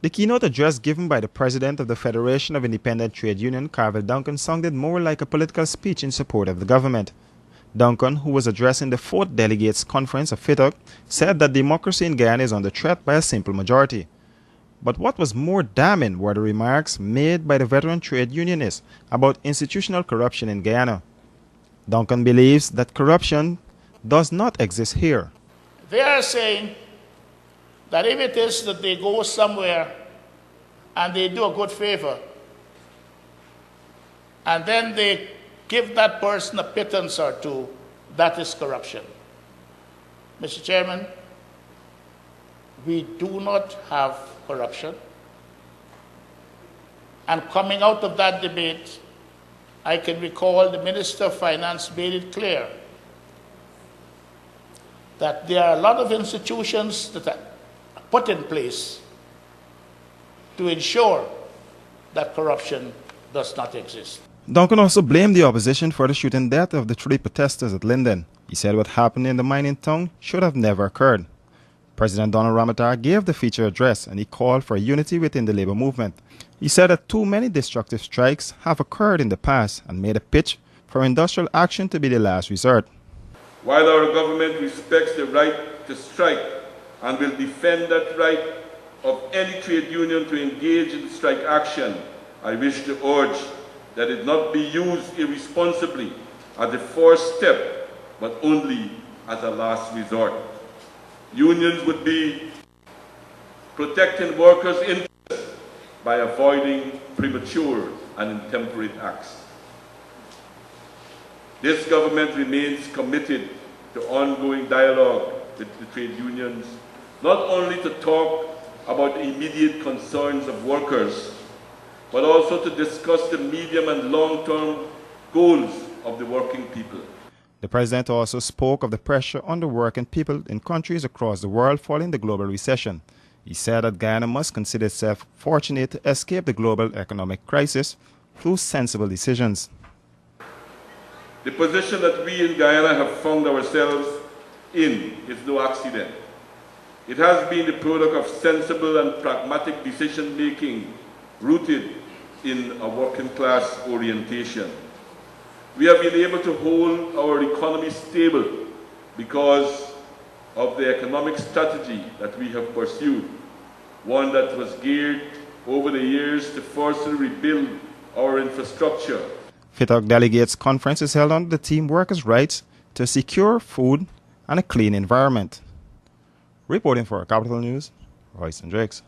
The keynote address given by the president of the Federation of Independent Trade Union, Duncan, sounded more like a political speech in support of the government. Duncan, who was addressing the 4th Delegates Conference of FITUG, said that democracy in Guyana is under threat by a simple majority. But what was more damning were the remarks made by the veteran trade unionist about institutional corruption in Guyana. Duncan believes that corruption does not exist here. They are saying that if it is that they go somewhere and they do a good favor, and then they give that person a pittance or two, that is corruption. Mr. Chairman, we do not have corruption. And coming out of that debate, I can recall the Minister of Finance made it clear that there are a lot of institutions that are put in place to ensure that corruption does not exist. Duncan also blamed the opposition for the shooting death of the 3 protesters at Linden. He said what happened in the mining town should have never occurred. President Donald Ramatar gave the feature address and he called for unity within the labor movement. He said that too many destructive strikes have occurred in the past and made a pitch for industrial action to be the last resort. While our government respects the right to strike and will defend that right of any trade union to engage in strike action, I wish to urge that it not be used irresponsibly as the first step, but only as a last resort. Unions would be protecting workers' interests by avoiding premature and intemperate acts. This government remains committed to ongoing dialogue with the trade unions, not only to talk about the immediate concerns of workers, but also to discuss the medium and long-term goals of the working people. The president also spoke of the pressure on the working people in countries across the world following the global recession. He said that Guyana must consider itself fortunate to escape the global economic crisis through sensible decisions. The position that we in Guyana have found ourselves in is no accident. It has been the product of sensible and pragmatic decision-making rooted in a working-class orientation. We have been able to hold our economy stable because of the economic strategy that we have pursued, one that was geared over the years to further rebuild our infrastructure. FITUG Delegates Conference is held under the theme Workers' Rights to Secure Food and a Clean Environment. Reporting for Capital News, Royce and Drakes.